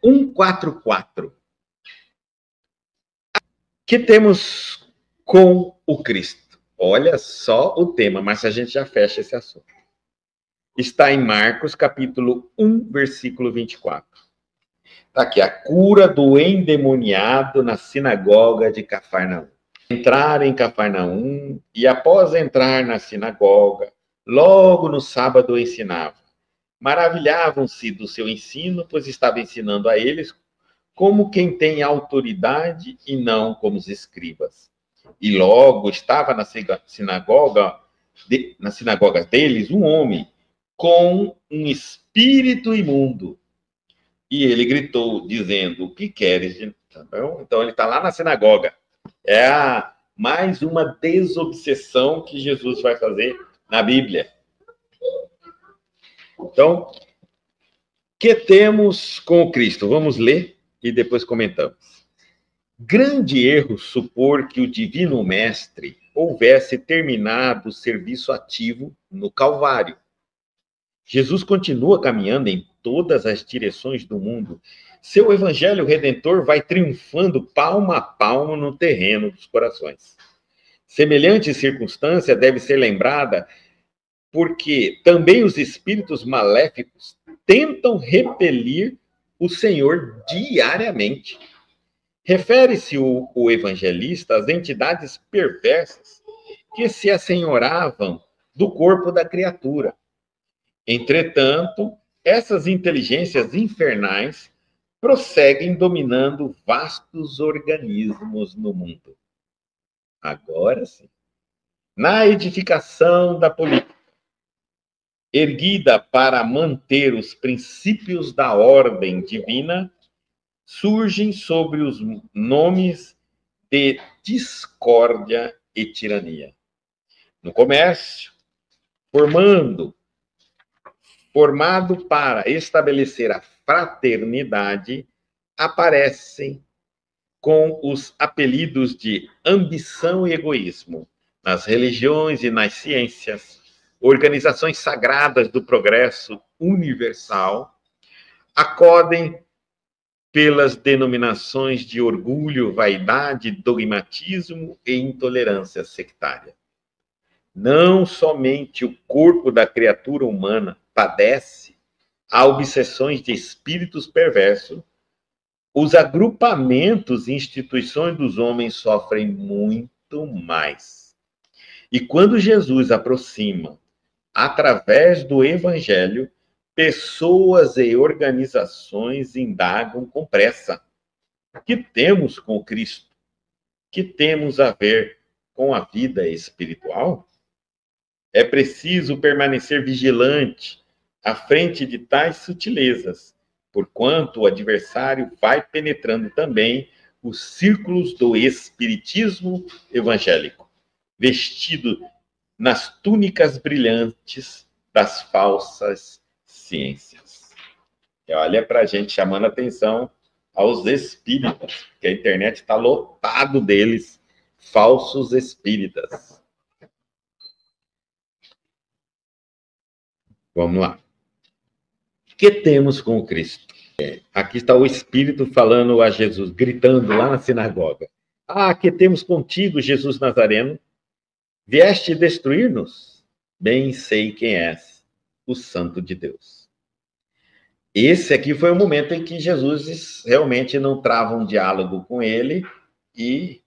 144. Que temos com o Cristo? Olha só o tema, mas a gente já fecha esse assunto. Está em Marcos, capítulo 1, versículo 24. Está aqui, a cura do endemoniado na sinagoga de Cafarnaum. Entraram em Cafarnaum e, após entrar na sinagoga, logo no sábado ensinava. Maravilhavam-se do seu ensino, pois estava ensinando a eles como quem tem autoridade e não como os escribas. E logo estava na sinagoga deles um homem com um espírito imundo. E ele gritou, dizendo, o que queres? Então ele está lá na sinagoga. É mais uma desobsessão que Jesus vai fazer na Bíblia. Então, que temos com o Cristo? Vamos ler e depois comentamos. Grande erro supor que o Divino Mestre houvesse terminado o serviço ativo no Calvário. Jesus continua caminhando em todas as direções do mundo. Seu evangelho redentor vai triunfando palmo a palmo no terreno dos corações. Semelhante circunstância deve ser lembrada porque também os espíritos maléficos tentam repelir o Senhor diariamente. Refere-se o evangelista às entidades perversas que se assenhoravam do corpo da criatura. Entretanto, essas inteligências infernais prosseguem dominando vastos organismos no mundo. Agora sim. Na edificação da política, erguida para manter os princípios da ordem divina, surgem sobre os nomes de discórdia e tirania. No comércio, formado para estabelecer a fraternidade, aparecem com os apelidos de ambição e egoísmo. Nas religiões e nas ciências, organizações sagradas do progresso universal, acodem pelas denominações de orgulho, vaidade, dogmatismo e intolerância sectária. Não somente o corpo da criatura humana padece a obsessões de espíritos perversos, os agrupamentos e instituições dos homens sofrem muito mais. E quando Jesus aproxima, através do Evangelho, pessoas e organizações indagam com pressa. Que temos com Cristo? Que temos a ver com a vida espiritual? É preciso permanecer vigilante à frente de tais sutilezas, porquanto o adversário vai penetrando também os círculos do espiritismo evangélico, vestido nas túnicas brilhantes das falsas ciências. E olha para a gente chamando atenção aos espíritas, que a internet está lotado deles, falsos espíritas. Vamos lá. Que temos com o Cristo? Aqui está o Espírito falando a Jesus, gritando lá na sinagoga. Que temos contigo, Jesus Nazareno? Vieste destruir-nos? Bem sei quem és, o Santo de Deus. Esse aqui foi o momento em que Jesus realmente não trava um diálogo com ele e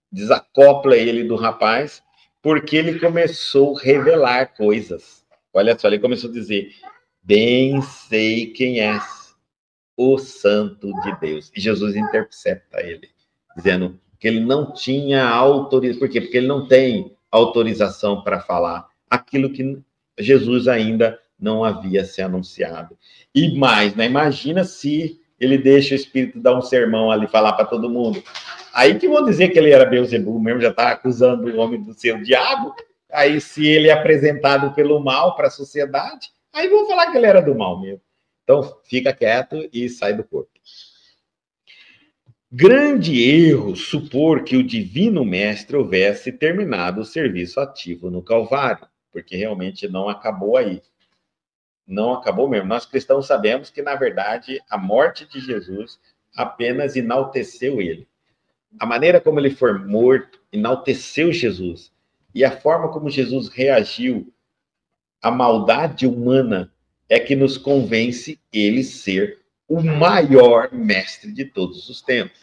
desacopla ele do rapaz, porque ele começou a revelar coisas. Olha só, ele começou a dizer, bem sei quem és, o Santo de Deus. E Jesus intercepta ele, dizendo que ele não tinha autorização. Por quê? Porque ele não tem autorização para falar aquilo que Jesus ainda não havia se anunciado. E mais, né? Imagina se ele deixa o Espírito dar um sermão ali, falar para todo mundo. Aí que vão dizer que ele era Beelzebub mesmo, já está acusando o homem do ser o diabo. Aí, se ele é apresentado pelo mal para a sociedade, aí vão falar que ele era do mal mesmo. Então, fica quieto e sai do corpo. Grande erro supor que o Divino Mestre houvesse terminado o serviço ativo no Calvário, porque realmente não acabou aí. Não acabou mesmo. Nós cristãos sabemos que, na verdade, a morte de Jesus apenas enalteceu ele. A maneira como ele foi morto enalteceu Jesus. E a forma como Jesus reagiu à maldade humana é que nos convence ele ser o maior mestre de todos os tempos.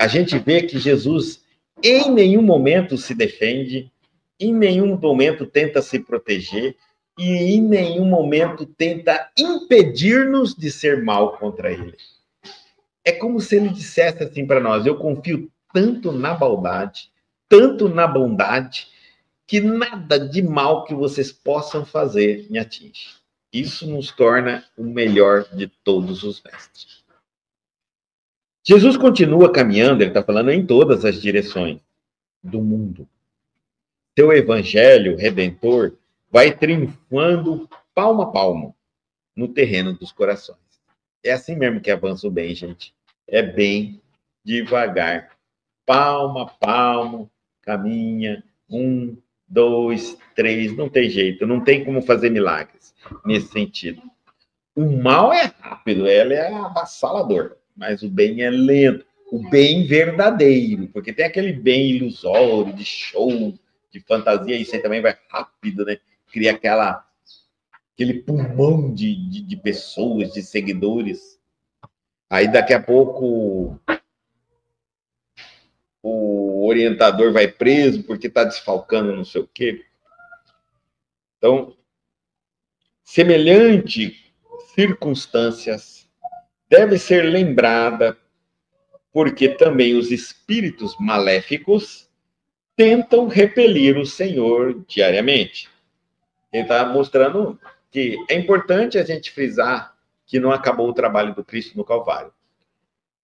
A gente vê que Jesus em nenhum momento se defende, em nenhum momento tenta se proteger e em nenhum momento tenta impedir-nos de ser mal contra ele. É como se ele dissesse assim para nós: eu confio tanto na maldade, tanto na bondade, que nada de mal que vocês possam fazer me atinge. Isso nos torna o melhor de todos os mestres. Jesus continua caminhando, ele está falando, em todas as direções do mundo. Seu evangelho redentor vai triunfando palmo a palmo no terreno dos corações. É assim mesmo que avança o bem, gente. É bem devagar. Palmo a palmo, caminha. 1, 2, 3. Não tem jeito, não tem como fazer milagres nesse sentido. O mal é rápido, ele é avassalador, mas o bem é lento. O bem verdadeiro, porque tem aquele bem ilusório, de show, de fantasia, isso aí também vai rápido, né? Cria aquele pulmão de pessoas, de seguidores. Aí daqui a pouco o orientador vai preso porque está desfalcando não sei o quê. Então, semelhante circunstâncias deve ser lembrada porque também os espíritos maléficos tentam repelir o Senhor diariamente. Ele está mostrando que é importante a gente frisar que não acabou o trabalho do Cristo no Calvário.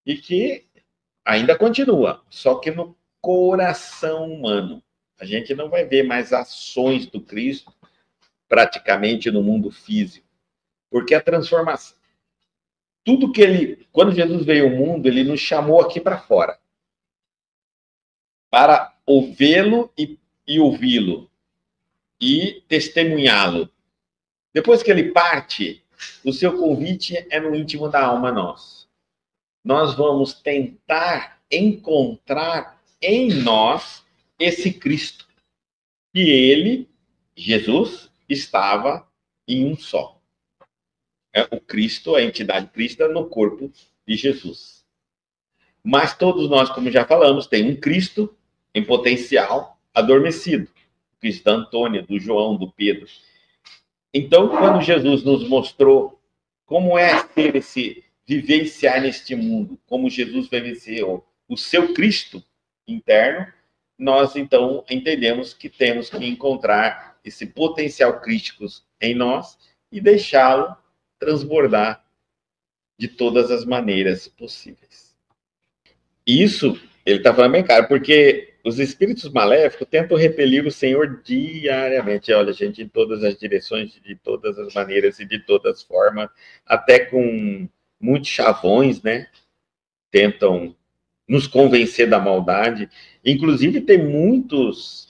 E que ainda continua, só que no coração humano. A gente não vai ver mais ações do Cristo praticamente no mundo físico. Porque a transformação, tudo que ele, quando Jesus veio ao mundo, ele nos chamou aqui para fora. Para ouvi-lo e ouvi-lo. E testemunhá-lo. Depois que ele parte, o seu convite é no íntimo da alma nossa. Nós vamos tentar encontrar em nós esse Cristo. E ele, Jesus, estava em um só. O Cristo, a entidade cristã, no corpo de Jesus. Mas todos nós, como já falamos, tem um Cristo em potencial adormecido. O Cristo da Antônia, do João, do Pedro. Então, quando Jesus nos mostrou como é ser esse vivenciar neste mundo, como Jesus vivenciou o seu Cristo interno, nós então entendemos que temos que encontrar esse potencial crítico em nós e deixá-lo transbordar de todas as maneiras possíveis. Isso, ele está falando bem claro, porque os espíritos maléficos tentam repelir o Senhor diariamente. Olha, gente, em todas as direções, de todas as maneiras e de todas as formas, até com muitos chavões, né? Tentam nos convencer da maldade. Inclusive, tem muitos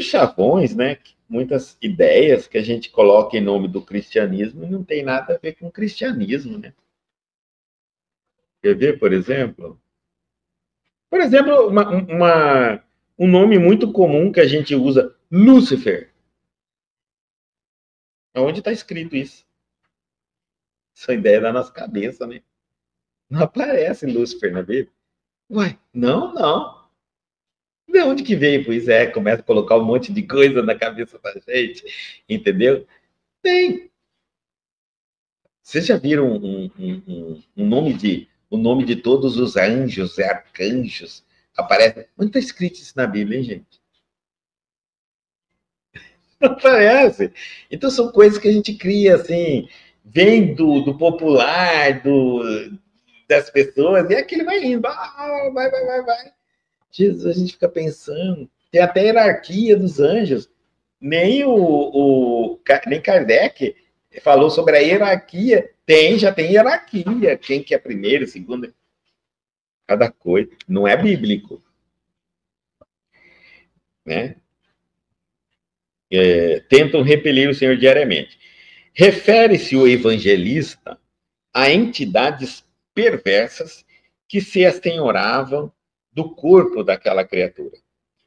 chavões, né? Muitas ideias que a gente coloca em nome do cristianismo e não tem nada a ver com o cristianismo, né? Quer ver, por exemplo? Por exemplo, um nome muito comum que a gente usa, Lúcifer. Onde está escrito isso? Essa ideia é da nossa cabeça, né? Não aparece Lúcifer na Bíblia. Ué, não, não. De onde que veio? Pois é, começa a colocar um monte de coisa na cabeça da gente, entendeu? Tem. Vocês já viram um nome de todos os anjos e arcanjos? Aparece. Onde está escrito isso na Bíblia, hein, gente? Não aparece. Então são coisas que a gente cria, assim, vem do popular, das pessoas, e aquele vai indo. Vai. Jesus, a gente fica pensando. Tem até hierarquia dos anjos. Nem Kardec falou sobre a hierarquia. Já tem hierarquia. Quem que é primeiro, segundo, cada coisa. Não é bíblico. Né? tentam repelir o Senhor diariamente. Refere-se o evangelista a entidades perversas que se assenhoravam do corpo daquela criatura.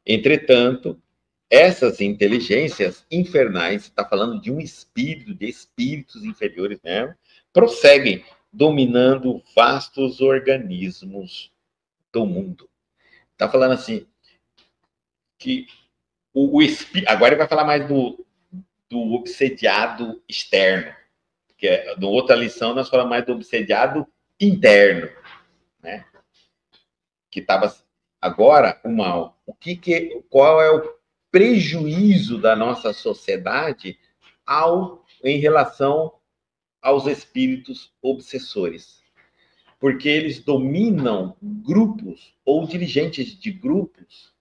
Entretanto, essas inteligências infernais, está falando de um espírito, de espíritos inferiores mesmo, prosseguem dominando vastos organismos do mundo. Está falando assim, que o espírito... Agora ele vai falar mais do obsediado externo, que é, na outra lição nós falamos mais do obsediado interno, né? Que estava... Agora, o mal. Qual é o prejuízo da nossa sociedade em relação aos espíritos obsessores? Porque eles dominam grupos ou dirigentes de grupos,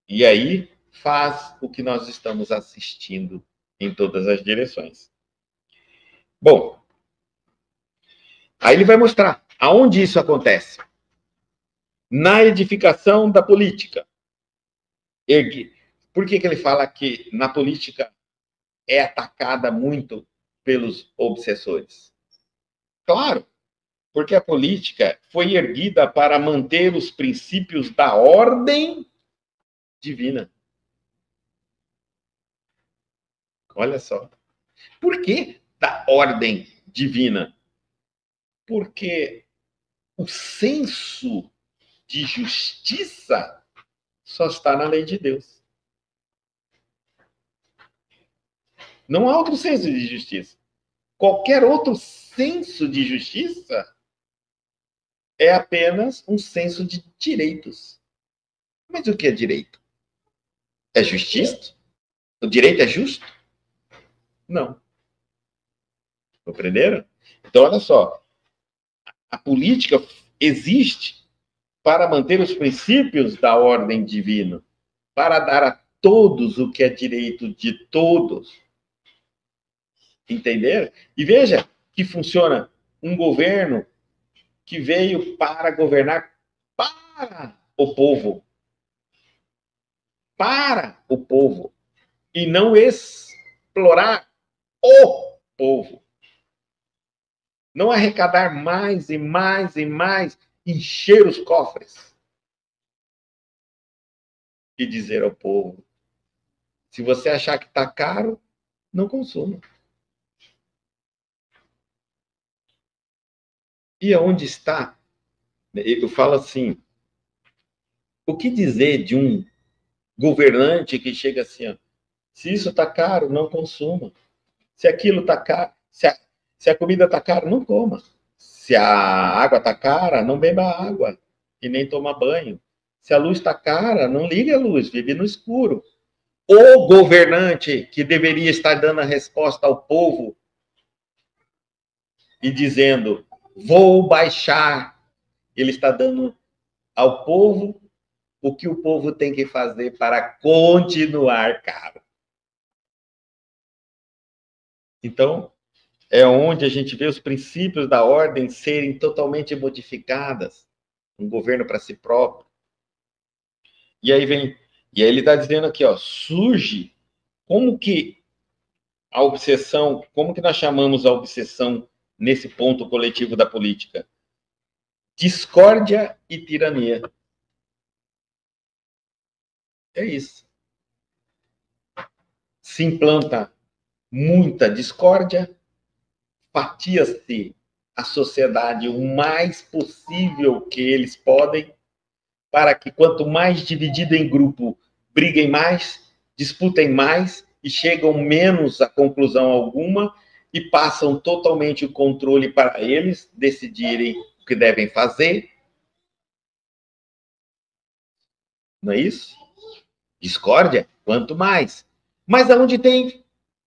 e aí faz o que nós estamos assistindo em todas as direções. Bom, aí ele vai mostrar aonde isso acontece. Na edificação da política. Por que ele fala que na política é atacada muito pelos obsessores? Claro, porque a política foi erguida para manter os princípios da ordem divina. Olha só. Por que da ordem divina? Porque o senso de justiça só está na lei de Deus. Não há outro senso de justiça. Qualquer outro senso de justiça é apenas um senso de direitos. Mas o que é direito? É justiça? O direito é justo? Não. Compreenderam? Então, olha só. A política existe para manter os princípios da ordem divina, para dar a todos o que é direito de todos. Entenderam? E veja que funciona um governo que veio para governar para o povo. Para o povo. E não explorar o povo. Não arrecadar mais e mais e mais, encher os cofres. E dizer ao povo, se você achar que está caro, não consuma. E aonde está? Eu falo assim, o que dizer de um governante que chega assim, ó, se isso está caro, não consuma. Se aquilo está caro, se a comida está cara, não coma. Se a água está cara, não beba água e nem toma banho. Se a luz está cara, não ligue a luz, vive no escuro. O governante que deveria estar dando a resposta ao povo e dizendo, vou baixar, ele está dando ao povo o que o povo tem que fazer para continuar caro. Então, é onde a gente vê os princípios da ordem serem totalmente modificadas, um governo para si próprio. E aí ele está dizendo aqui, ó, surge como que a obsessão, como que nós chamamos a obsessão nesse ponto coletivo da política? Discórdia e tirania. É isso. Se implanta muita discórdia, fatia-se a sociedade o mais possível que eles podem, para que quanto mais dividido em grupo, briguem mais, disputem mais e chegam menos a conclusão alguma e passam totalmente o controle para eles decidirem o que devem fazer. Não é isso? Discórdia, quanto mais. Mas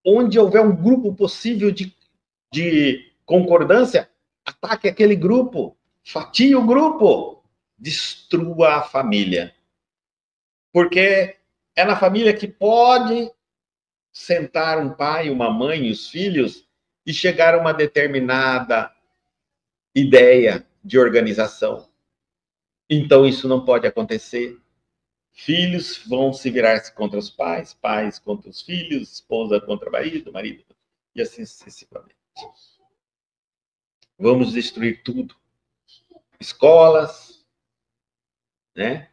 onde houver um grupo possível de concordância, ataque aquele grupo, fatie o grupo, destrua a família. Porque é na família que pode sentar um pai, uma mãe e os filhos e chegar a uma determinada ideia de organização. Então, isso não pode acontecer. Filhos vão se virar contra os pais, pais contra os filhos, esposa contra marido, marido, e assim sucessivamente. Vamos destruir tudo. Escolas, né?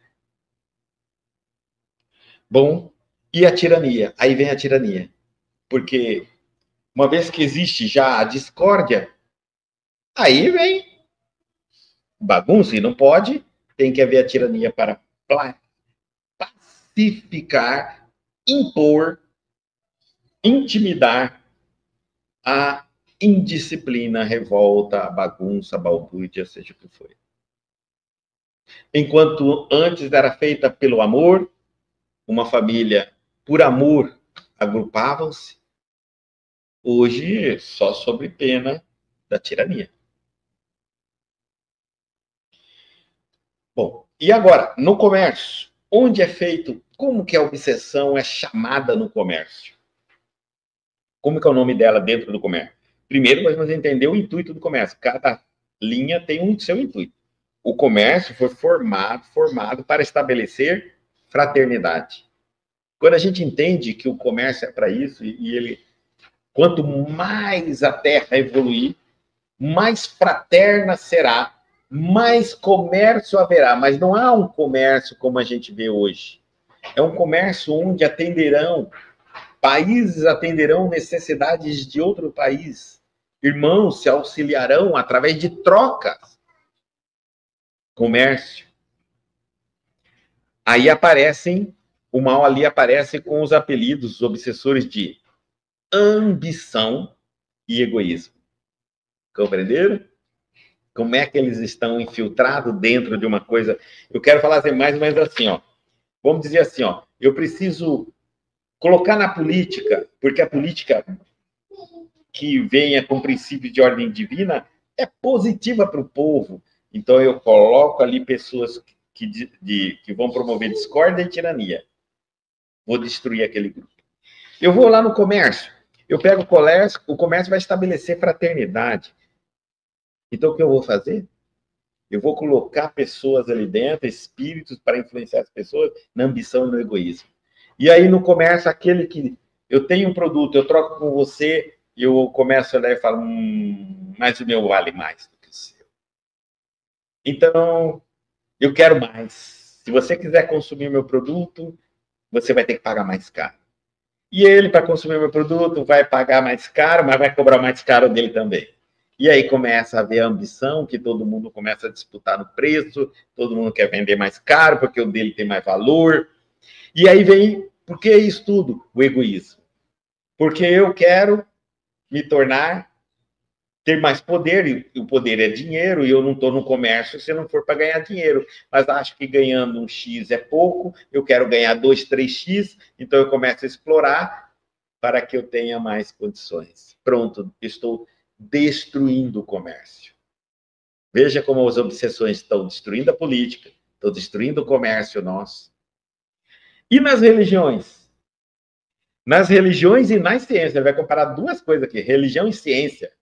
Bom, e a tirania? Aí vem a tirania. Porque uma vez que existe já a discórdia, aí vem bagunça, e não pode, tem que haver a tirania para pacificar, impor, intimidar a indisciplina, a revolta, a bagunça, a balbúrdia, seja o que for. Enquanto antes era feita pelo amor, uma família, por amor, agrupavam-se, hoje só sob pena da tirania. Bom, e agora, no comércio, onde é feito, como que a obsessão é chamada no comércio? Como que é o nome dela dentro do comércio? Primeiro, nós vamos entender o intuito do comércio. Cada linha tem um seu intuito. O comércio foi formado para estabelecer fraternidade. Quando a gente entende que o comércio é para isso, e ele, quanto mais a terra evoluir, mais fraterna será, mais comércio haverá. Mas não há um comércio como a gente vê hoje. É um comércio onde países atenderão necessidades de outro país. Irmãos se auxiliarão através de trocas. Comércio. Aí o mal ali aparece com os apelidos, os obsessores de ambição e egoísmo. Compreenderam? Como é que eles estão infiltrados dentro de uma coisa? Eu quero falar assim, mais ou menos assim, ó. Vamos dizer assim, ó. Eu preciso colocar na política, porque a política que venha com princípios de ordem divina é positiva para o povo. Então eu coloco ali pessoas que vão promover discórdia e tirania. Vou destruir aquele grupo. Eu vou lá no comércio. Eu pego o comércio vai estabelecer fraternidade. Então, o que eu vou fazer? Eu vou colocar pessoas ali dentro, espíritos, para influenciar as pessoas na ambição e no egoísmo. E aí, no comércio, aquele que eu tenho um produto, eu troco com você, eu começo a olhar e falo, mas o meu vale mais do que o seu. Então, eu quero mais. Se você quiser consumir meu produto, você vai ter que pagar mais caro. E ele, para consumir meu produto, vai pagar mais caro, mas vai cobrar mais caro dele também. E aí começa a haver a ambição, que todo mundo começa a disputar no preço, todo mundo quer vender mais caro, porque o dele tem mais valor. E aí vem, por que isso tudo? O egoísmo. Porque eu quero me ter mais poder, e o poder é dinheiro, e eu não estou no comércio se não for para ganhar dinheiro. Mas acho que ganhando um X é pouco, eu quero ganhar 2, 3X, então eu começo a explorar para que eu tenha mais condições. Pronto, estou destruindo o comércio. Veja como as obsessões estão destruindo a política, estão destruindo o comércio nosso. E nas religiões? Nas religiões e nas ciências. Ele vai comparar duas coisas aqui, religião e ciência.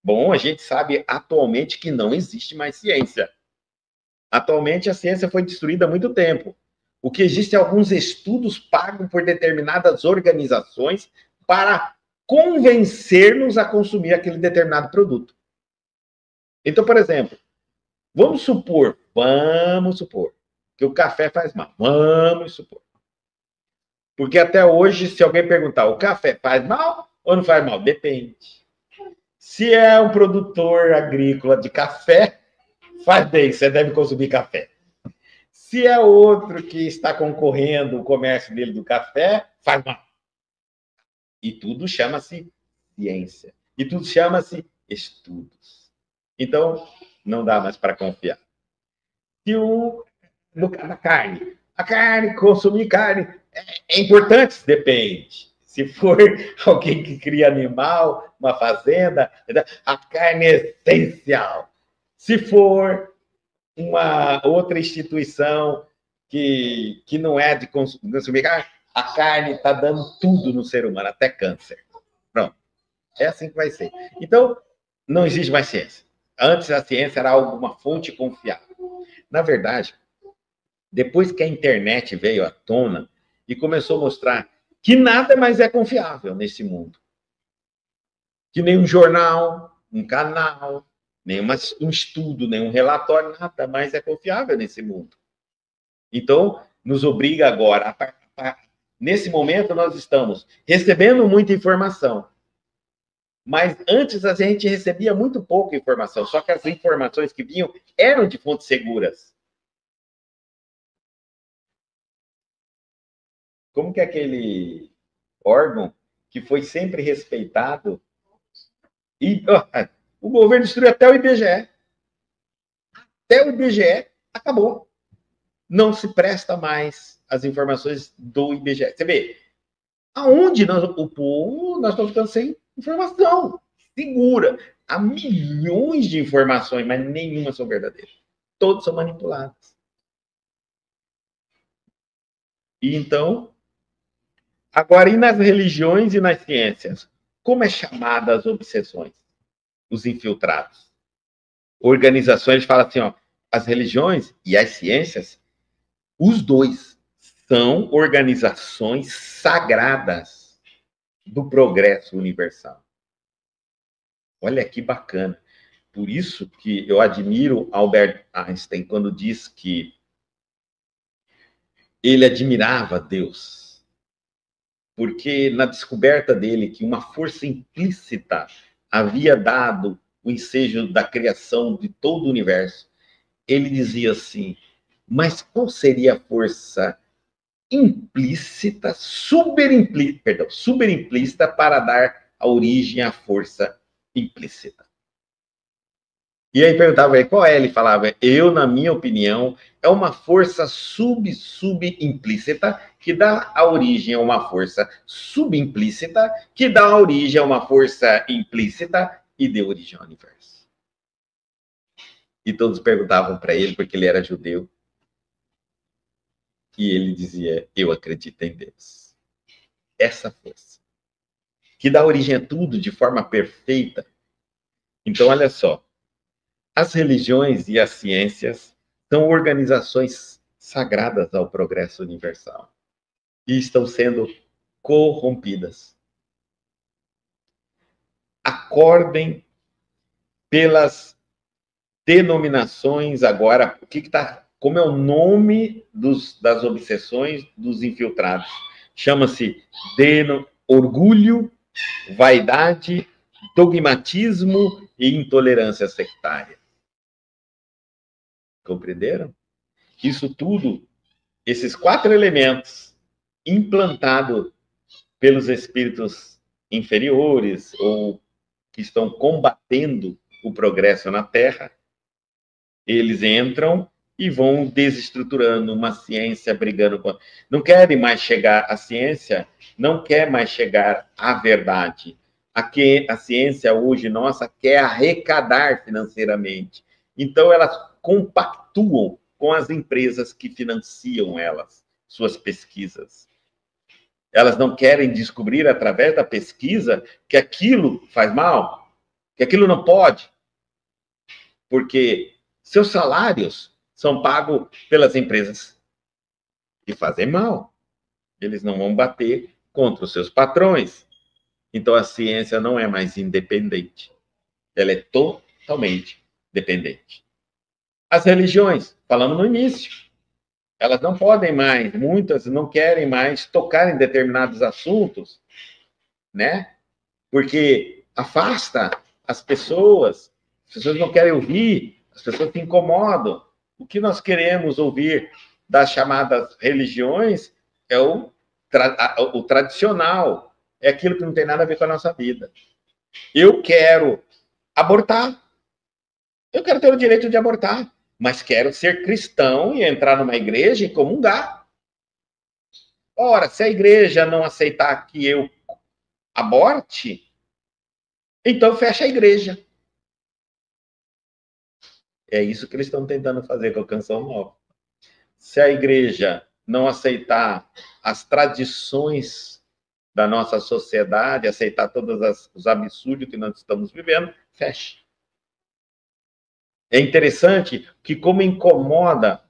Bom, a gente sabe atualmente que não existe mais ciência. Atualmente a ciência foi destruída há muito tempo. O que existe é alguns estudos pagos por determinadas organizações para convencer-nos a consumir aquele determinado produto. Então, por exemplo, vamos supor que o café faz mal. Vamos supor. Porque até hoje, se alguém perguntar, o café faz mal ou não faz mal? Depende. Se é um produtor agrícola de café, faz bem, você deve consumir café. Se é outro que está concorrendo o comércio dele do café, faz mal. E tudo chama-se ciência. E tudo chama-se estudos. Então, não dá mais para confiar. Se no caso da carne, a carne, consumir carne, é importante? Depende. Se for alguém que cria animal, uma fazenda, a carne é essencial. Se for uma outra instituição que não é de consumir carne, a carne está dando tudo no ser humano, até câncer. Pronto. É assim que vai ser. Então, não existe mais ciência. Antes, a ciência era uma fonte confiável. Na verdade, depois que a internet veio à tona e começou a mostrar que nada mais é confiável nesse mundo. Que nenhum jornal, um canal, um estudo, nenhum relatório, nada mais é confiável nesse mundo. Então, nos obriga agora, nesse momento nós estamos recebendo muita informação, mas antes a gente recebia muito pouca informação, só que as informações que vinham eram de fontes seguras. Como que é aquele órgão que foi sempre respeitado? E o governo destruiu até o IBGE. Até o IBGE acabou. Não se presta mais as informações do IBGE. Você vê, aonde o povo, nós estamos ficando sem informação segura. Há milhões de informações, mas nenhuma são verdadeiras. Todas são manipuladas. E então, agora, e nas religiões e nas ciências? Como é chamada as obsessões? Os infiltrados. Organizações falam assim, ó, as religiões e as ciências, os dois são organizações sagradas do progresso universal. Olha que bacana. Por isso que eu admiro Albert Einstein quando diz que ele admirava Deus. Porque na descoberta dele que uma força implícita havia dado o ensejo da criação de todo o universo, ele dizia assim, mas qual seria a força implícita, superimplícita para dar a origem à força implícita? E aí perguntava qual é, ele falava, na minha opinião, é uma força subimplícita que dá a origem a uma força subimplícita, que dá a origem a uma força implícita e deu origem ao universo. E todos perguntavam para ele, porque ele era judeu, e ele dizia, eu acredito em Deus. Essa força, que dá origem a tudo de forma perfeita. Então, olha só, as religiões e as ciências são organizações sagradas ao progresso universal e estão sendo corrompidas. Acordem pelas denominações agora, como é o nome das obsessões dos infiltrados? Chama-se orgulho, vaidade, dogmatismo e intolerância sectária. Compreenderam? Isso tudo, esses 4 elementos, implantados pelos espíritos inferiores ou que estão combatendo o progresso na Terra, eles entram e vão desestruturando uma ciência brigando com... Não querem mais chegar à ciência, não quer mais chegar à verdade. A ciência hoje nossa quer arrecadar financeiramente. Então, elas compactuam com as empresas que financiam elas, suas pesquisas. Elas não querem descobrir, através da pesquisa, que aquilo faz mal, que aquilo não pode, porque seus salários são pagos pelas empresas que fazem mal. Eles não vão bater contra os seus patrões. Então, a ciência não é mais independente. Ela é totalmente dependente. As religiões, falamos no início, elas não podem mais, muitas não querem mais tocar em determinados assuntos, né? Porque afasta as pessoas não querem ouvir, as pessoas se incomodam. O que nós queremos ouvir das chamadas religiões é o tradicional, é aquilo que não tem nada a ver com a nossa vida. Eu quero abortar, eu quero ter o direito de abortar, mas quero ser cristão e entrar numa igreja e comungar. Ora, se a igreja não aceitar que eu aborte, então fecha a igreja. É isso que eles estão tentando fazer com a Canção Nova. Se a igreja não aceitar as tradições da nossa sociedade, aceitar todos os absurdos que nós estamos vivendo, fecha. É interessante que, como incomoda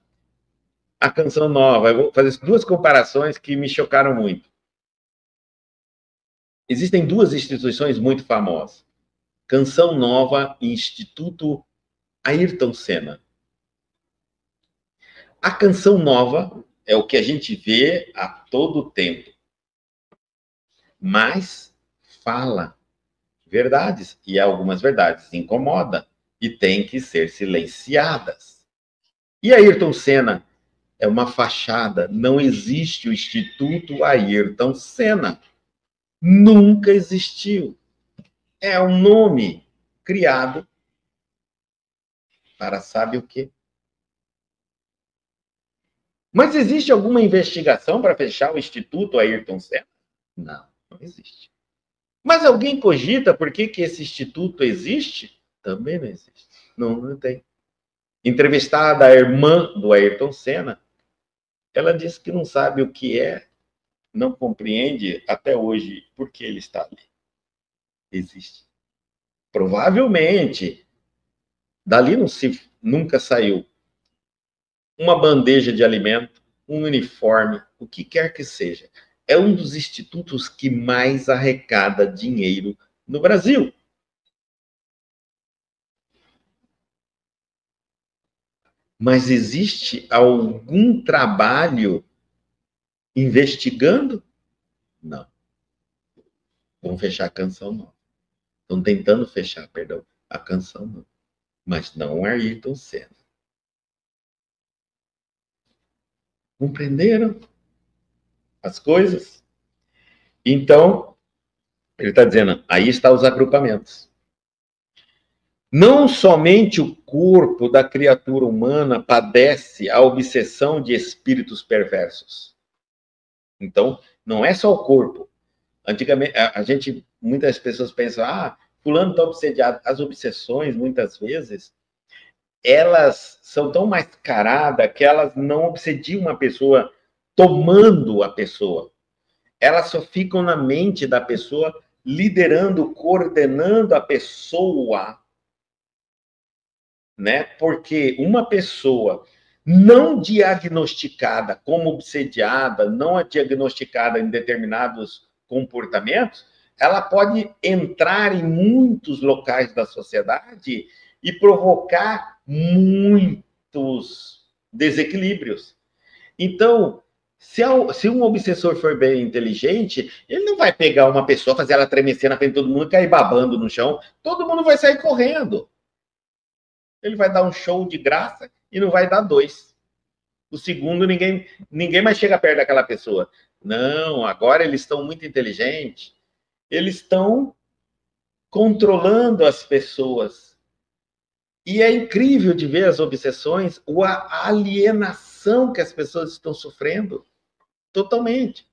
a Canção Nova. Eu vou fazer duas comparações que me chocaram muito. Existem duas instituições muito famosas. Canção Nova e Instituto Ayrton Senna. A Canção Nova é o que a gente vê a todo tempo, mas fala verdades, e algumas verdades incomodam e têm que ser silenciadas. E Ayrton Senna é uma fachada, não existe o Instituto Ayrton Senna. Nunca existiu. É um nome criado para sabe o quê? Mas existe alguma investigação para fechar o Instituto Ayrton Senna? Não, não existe. Mas alguém cogita por que esse instituto existe? Também não existe. Não, não tem. Entrevistada a irmã do Ayrton Senna, ela disse que não sabe o que é, não compreende até hoje por que ele está ali. Existe. Provavelmente, dali nunca saiu uma bandeja de alimento, um uniforme, o que quer que seja. É um dos institutos que mais arrecada dinheiro no Brasil. Mas existe algum trabalho investigando? Não. Vão fechar a Canção Nova. Estão tentando fechar, perdão, a Canção Nova. Mas não Ayrton Senna. Compreenderam as coisas? Então, ele está dizendo, aí estão os agrupamentos. Não somente o corpo da criatura humana padece a obsessão de espíritos perversos. Então, não é só o corpo. Antigamente, muitas pessoas pensam, fulano está obsediado. As obsessões, muitas vezes, elas são tão mascaradas que elas não obsediam uma pessoa tomando a pessoa. Elas só ficam na mente da pessoa, liderando, coordenando a pessoa, né? Porque uma pessoa não diagnosticada como obsediada, não diagnosticada em determinados comportamentos, ela pode entrar em muitos locais da sociedade e provocar muitos desequilíbrios. Então, se um obsessor for bem inteligente, ele não vai pegar uma pessoa, fazer ela tremecer na frente de todo mundo e cair babando no chão. Todo mundo vai sair correndo. Ele vai dar um show de graça e não vai dar dois. O segundo, ninguém mais chega perto daquela pessoa. Não, agora eles estão muito inteligentes. Eles estão controlando as pessoas. E é incrível de ver as obsessões, a alienação que as pessoas estão sofrendo. Totalmente.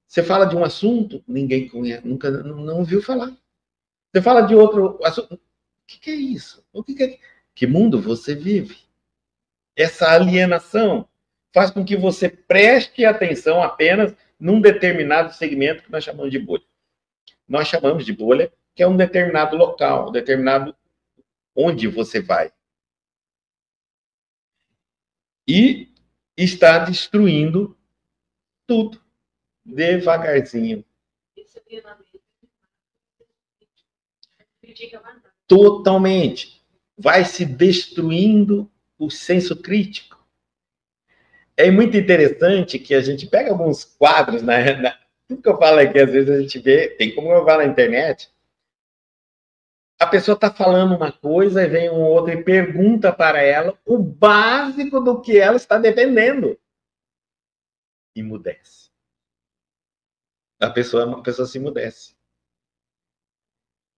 Você fala de um assunto, ninguém conhece, nunca não ouviu falar. Você fala de outro assunto, o que é isso? Que mundo você vive? Essa alienação faz com que você preste atenção apenas num determinado segmento que nós chamamos de bolha. Nós chamamos de bolha, que é um determinado local, um determinado onde você vai. E está destruindo tudo, devagarzinho. Totalmente. Vai se destruindo o senso crítico. É muito interessante que a gente pega alguns quadros, tudo que eu falo aqui, às vezes a gente vê, tem como eu vá na internet, a pessoa está falando uma coisa e vem um outro e pergunta para ela o básico do que ela está defendendo. Emudece. A pessoa se emudece.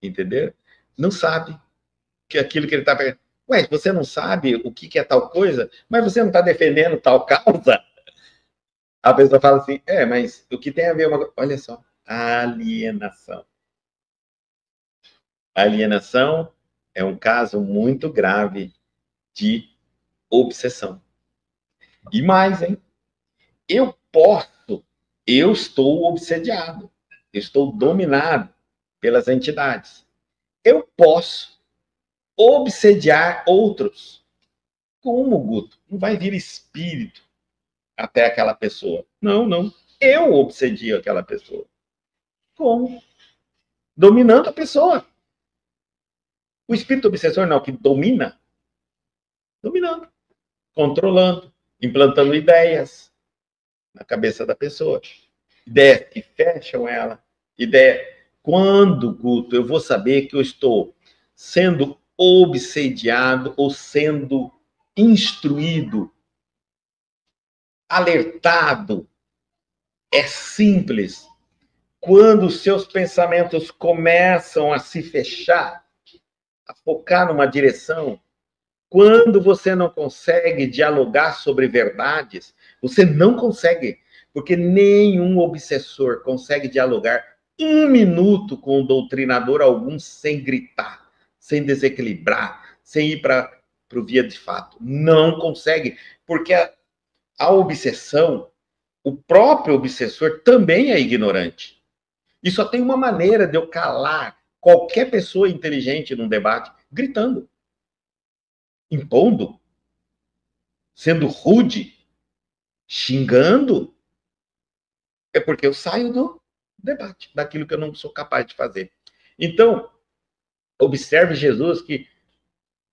Entendeu? Não sabe que aquilo que ele está perguntando. Ué, você não sabe o que é tal coisa? Mas você não está defendendo tal causa? A pessoa fala assim, mas o que tem a ver uma... Olha só, alienação. Alienação é um caso muito grave de obsessão. E mais, hein? Eu estou obsediado, eu estou dominado pelas entidades. Eu posso obsediar outros. Como, Guto? Não vai vir espírito até aquela pessoa. Não, não. Eu obsedio aquela pessoa. Como? Dominando a pessoa. O espírito obsessor não, que domina. Dominando, controlando, implantando ideias na cabeça da pessoa. Ideias que fecham ela. Ideia. Quando, Guto, eu vou saber que eu estou sendo obsediado ou sendo instruído, alertado? É simples. Quando os seus pensamentos começam a se fechar, a focar numa direção, quando você não consegue dialogar sobre verdades, você não consegue, porque nenhum obsessor consegue dialogar um minuto com o doutrinador algum sem gritar, sem desequilibrar, sem ir para o via de fato. Não consegue, porque a obsessão, o próprio obsessor também é ignorante. E só tem uma maneira de eu calar qualquer pessoa inteligente num debate, gritando, impondo, sendo rude, xingando. É porque eu saio do debate, daquilo que eu não sou capaz de fazer. Então, observe Jesus que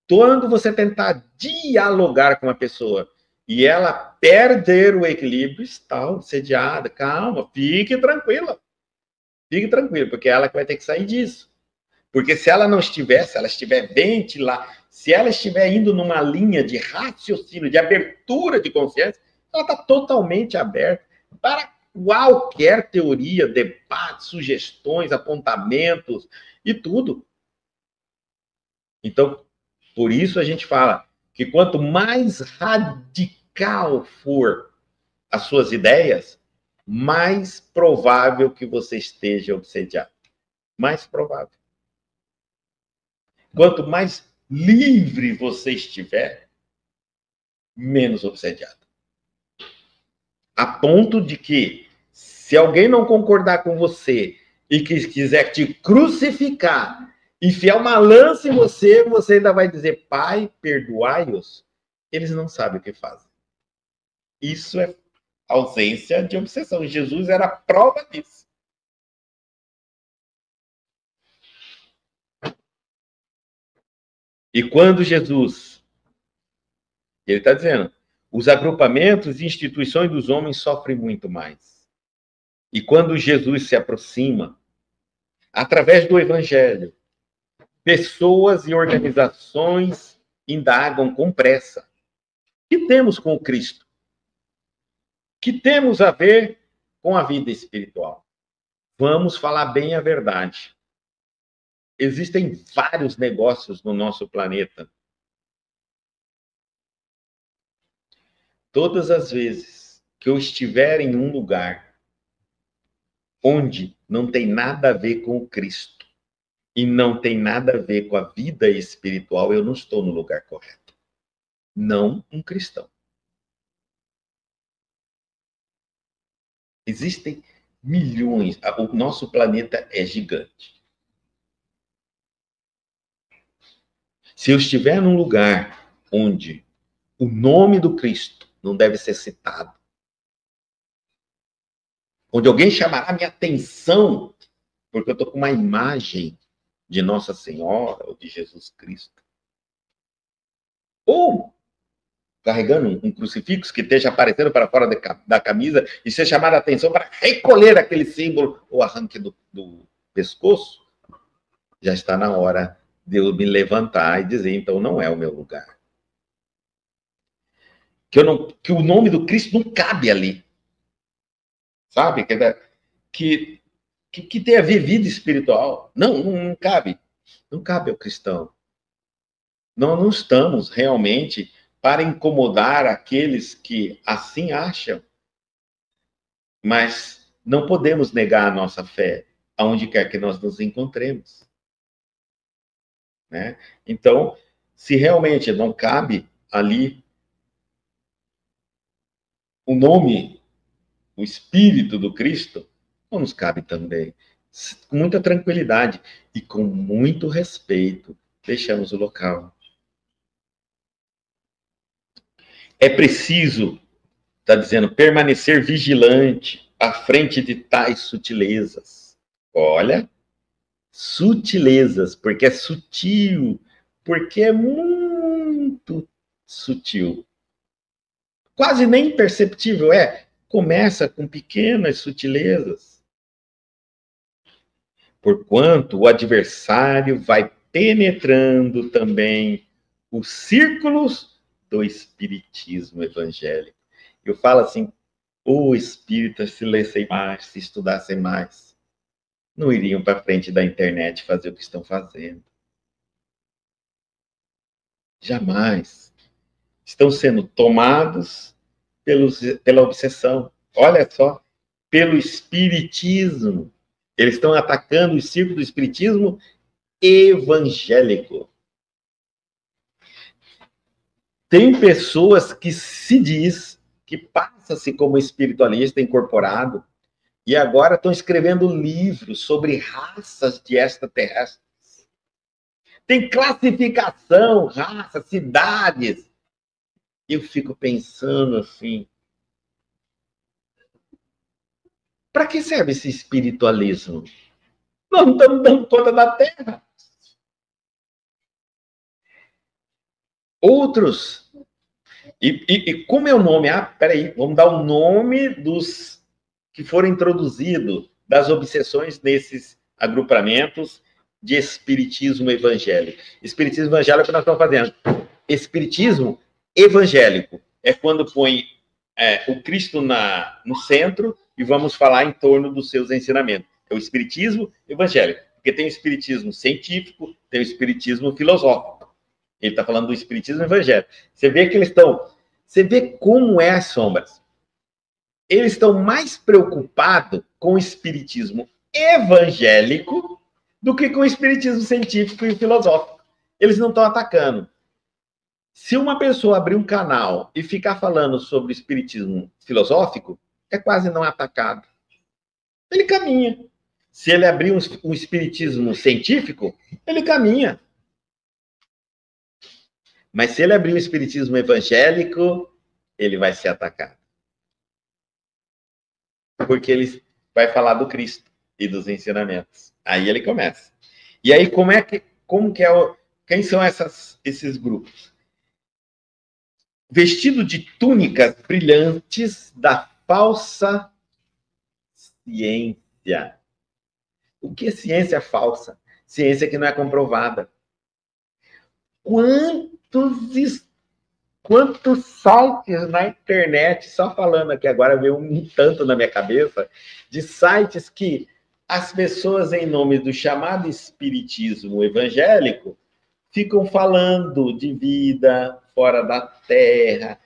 quando você tentar dialogar com uma pessoa e ela perder o equilíbrio, está obsediada. Calma, fique tranquila. Fique tranquilo, porque ela que vai ter que sair disso. Porque se ela não estiver, se ela estiver bem lá, se ela estiver indo numa linha de raciocínio, de abertura de consciência, ela está totalmente aberta para qualquer teoria, debate, sugestões, apontamentos e tudo. Então, por isso a gente fala que quanto mais radical for as suas ideias, mais provável que você esteja obsediado. Mais provável. Quanto mais livre você estiver, menos obsediado. A ponto de que, se alguém não concordar com você e que quiser te crucificar, enfiar uma lança em você, você ainda vai dizer, Pai, perdoai-os. Eles não sabem o que fazem. Isso é ausência de obsessão. Jesus era a prova disso. E quando Jesus, ele está dizendo, os agrupamentos e instituições dos homens sofrem muito mais. E quando Jesus se aproxima, através do Evangelho, pessoas e organizações indagam com pressa. O que temos com o Cristo? O que temos a ver com a vida espiritual? Vamos falar bem a verdade. Existem vários negócios no nosso planeta. Todas as vezes que eu estiver em um lugar onde não tem nada a ver com o Cristo e não tem nada a ver com a vida espiritual, eu não estou no lugar correto. Não um cristão. Existem milhões. O nosso planeta é gigante. Se eu estiver num lugar onde o nome do Cristo não deve ser citado, onde alguém chamará minha atenção, porque eu estou com uma imagem de Nossa Senhora ou de Jesus Cristo, ou carregando um crucifixo que esteja aparecendo para fora da camisa e ser chamado a atenção para recolher aquele símbolo ou arranque do pescoço, já está na hora de eu me levantar e dizer, então não é o meu lugar. Que o nome do Cristo não cabe ali. Sabe? Que tem a ver vida espiritual. Não cabe. Não cabe ao cristão. Não estamos realmente para incomodar aqueles que assim acham. Mas não podemos negar a nossa fé aonde quer que nós nos encontremos. Né? Então, se realmente não cabe ali o nome, o Espírito do Cristo, não nos cabe também. Com muita tranquilidade e com muito respeito, deixamos o local. É preciso Está dizendo permanecer vigilante à frente de tais sutilezas. Olha, sutilezas, porque é sutil, porque é muito sutil. Quase nem perceptível, começa com pequenas sutilezas. Porquanto o adversário vai penetrando também os círculos do espiritismo evangélico. Eu falo assim, espíritas, se lessem mais, se estudassem mais, não iriam para frente da internet fazer o que estão fazendo. Jamais. Estão sendo tomados pela obsessão. Olha só, pelo espiritismo. Eles estão atacando o círculo do espiritismo evangélico. Tem pessoas que se diz que passa-se como espiritualista incorporado e agora estão escrevendo livros sobre raças de extraterrestres. Tem classificação, raças, cidades. Eu fico pensando assim, para que serve esse espiritualismo? Nós não estamos dando conta da Terra. Outros. E como é o nome? Peraí, vamos dar o nome dos que foram introduzidos, das obsessões nesses agrupamentos de espiritismo evangélico. Espiritismo evangélico é o que nós estamos fazendo. Espiritismo evangélico é quando põe o Cristo no centro e vamos falar em torno dos seus ensinamentos. É o espiritismo evangélico, porque tem o espiritismo científico, tem o espiritismo filosófico. Ele está falando do espiritismo evangélico. Você vê que eles estão... Você vê como é as sombras. Eles estão mais preocupados com o espiritismo evangélico do que com o espiritismo científico e filosófico. Eles não estão atacando. Se uma pessoa abrir um canal e ficar falando sobre o espiritismo filosófico, é quase não atacado. Ele caminha. Se ele abrir um espiritismo científico, ele caminha. Mas se ele abrir um espiritismo evangélico, ele vai ser atacado. Porque ele vai falar do Cristo e dos ensinamentos. Aí ele começa. E aí, quem são esses grupos? Vestido de túnicas brilhantes da falsa ciência. O que é ciência falsa? Ciência que não é comprovada. Quantos sites na internet, só falando aqui agora, veio um tanto na minha cabeça, de sites que as pessoas, em nome do chamado espiritismo evangélico, ficam falando de vida fora da Terra,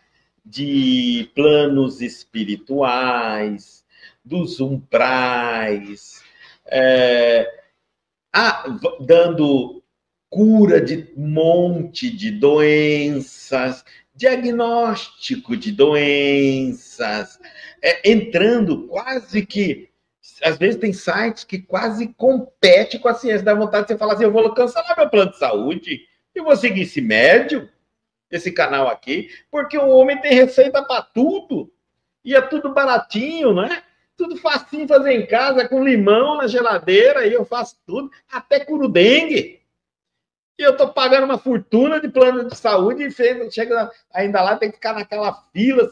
de planos espirituais, dos umbrais, dando cura de um monte de doenças, diagnóstico de doenças, entrando quase que... Às vezes tem sites que quase competem com a ciência, dá vontade de você falar assim, eu vou cancelar meu plano de saúde, eu vou seguir esse médium, esse canal aqui, porque o homem tem receita para tudo, e é tudo baratinho, né? Tudo facinho fazer em casa, com limão na geladeira, e eu faço tudo, até curudengue. E eu estou pagando uma fortuna de plano de saúde e chega ainda lá, tem que ficar naquela fila,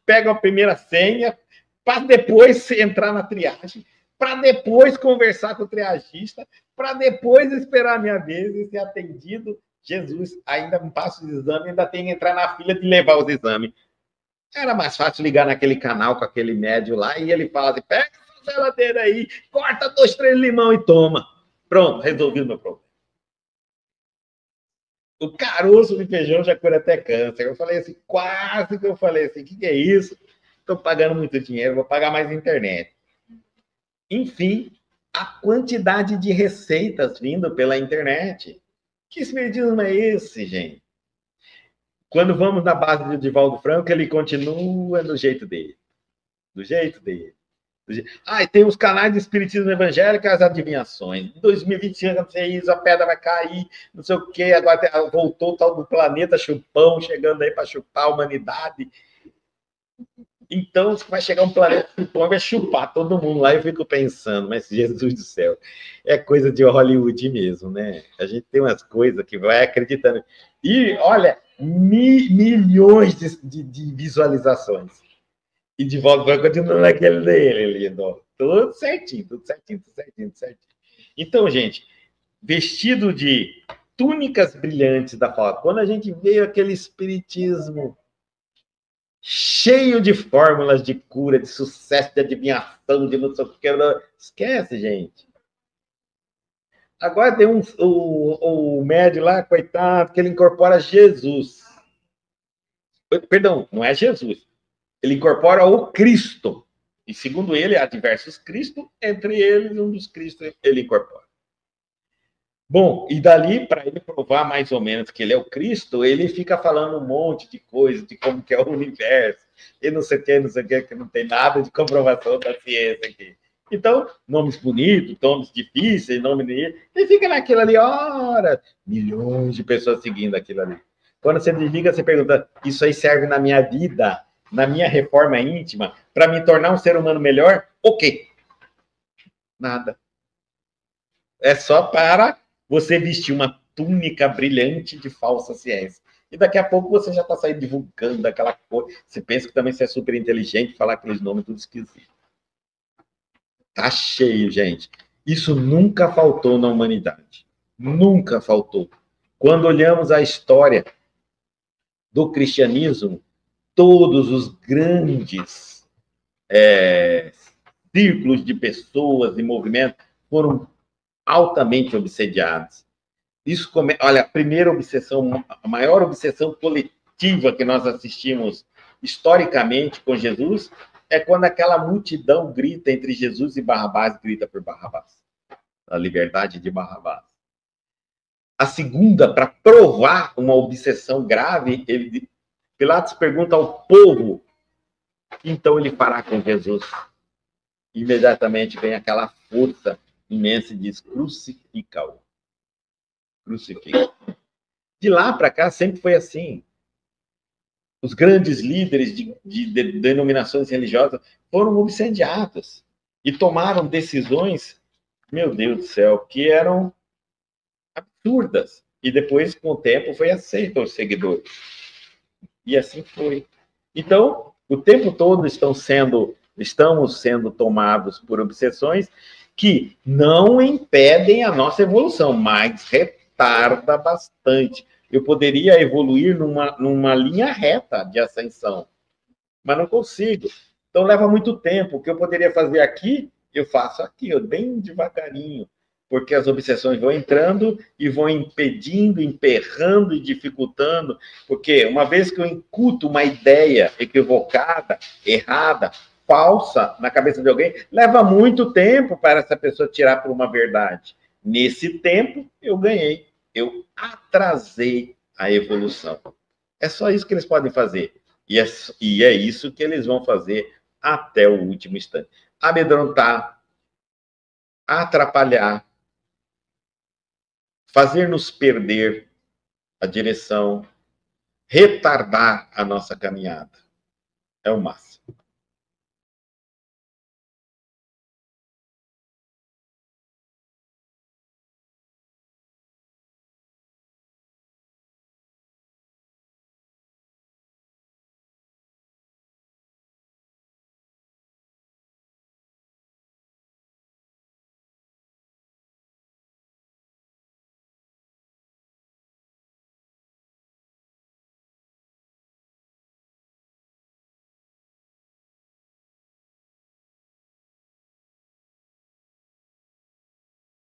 pega a primeira senha, para depois entrar na triagem, para depois conversar com o triagista, para depois esperar a minha vez e ser atendido. Jesus, ainda me passa os exames, ainda tem que entrar na fila de levar os exames. Era mais fácil ligar naquele canal com aquele médio lá e ele fala assim, pega essa geladeira aí, corta 2, 3 limão e toma. Pronto, resolvido o meu problema. O caroço de feijão já cura até câncer. Eu falei assim, quase que eu falei assim, o que é isso? Estou pagando muito dinheiro, vou pagar mais na internet. Enfim, a quantidade de receitas vindo pela internet. Que espiritismo é esse, gente? Quando vamos na base de Divaldo Franco, ele continua do jeito dele. Do jeito dele. E tem os canais de espiritismo evangélico e as adivinhações. Em 2025, não sei isso, a pedra vai cair, não sei o quê, agora voltou o tal do planeta chupão, chegando aí para chupar a humanidade. Então, vai chegar um planeta chupão e vai chupar todo mundo lá. Eu fico pensando, mas Jesus do céu, é coisa de Hollywood mesmo, né? A gente tem umas coisas que vai acreditando. E, olha, milhões de visualizações. E de volta vai continuando naquele dele, lindo. Tudo certinho, tudo certinho, tudo certinho, tudo certinho. Então, gente, vestido de túnicas brilhantes da fala. Quando a gente veio aquele espiritismo cheio de fórmulas de cura, de sucesso, de adivinhação, de não sei o que. Esquece, gente. Agora tem o médio lá, coitado, que ele incorpora Jesus. Perdão, não é Jesus. Ele incorpora o Cristo. E segundo ele, há diversos Cristos, entre eles, um dos Cristos ele incorpora. Bom, e dali, para ele provar mais ou menos que ele é o Cristo, ele fica falando um monte de coisa, de como que é o universo, e não sei o que não tem nada de comprovação da ciência aqui. Então, nomes bonitos, nomes difíceis, nome de... E fica naquilo ali, horas, milhões de pessoas seguindo aquilo ali. Quando você desliga, você pergunta, isso aí serve na minha vida, na minha reforma íntima, para me tornar um ser humano melhor? O quê? Nada. É só para você vestir uma túnica brilhante de falsa ciência. E daqui a pouco você já está saindo divulgando aquela coisa. Você pensa que também você é super inteligente, falar aqueles nomes tudo esquisito. Tá cheio, gente. Isso nunca faltou na humanidade. Nunca faltou. Quando olhamos a história do cristianismo, todos os grandes círculos de pessoas e movimentos foram altamente obsediados. Isso olha, a primeira obsessão, a maior obsessão coletiva que nós assistimos historicamente com Jesus é quando aquela multidão grita entre Jesus e Barrabás, grita por Barrabás, a liberdade de Barrabás. A segunda, para provar uma obsessão grave, Pilatos pergunta ao povo, então ele fará com Jesus. Imediatamente vem aquela força imensa e diz, crucifica-o. Crucifica. De lá para cá sempre foi assim. Os grandes líderes de denominações religiosas foram obsediados e tomaram decisões, meu Deus do céu, que eram absurdas. E depois, com o tempo, foi aceito aos seguidores. E assim foi. Então, o tempo todo estamos sendo tomados por obsessões que não impedem a nossa evolução, mas retarda bastante. Eu poderia evoluir numa linha reta de ascensão, mas não consigo. Então leva muito tempo. O que eu poderia fazer aqui, eu faço aqui, bem devagarinho, porque as obsessões vão entrando e vão impedindo, emperrando e dificultando, porque uma vez que eu incuto uma ideia equivocada, errada, falsa na cabeça de alguém, leva muito tempo para essa pessoa tirar por uma verdade. Nesse tempo, eu ganhei. Eu atrasei a evolução. É só isso que eles podem fazer. E é isso que eles vão fazer até o último instante. Amedrontar, atrapalhar, fazer-nos perder a direção, retardar a nossa caminhada. É o máximo.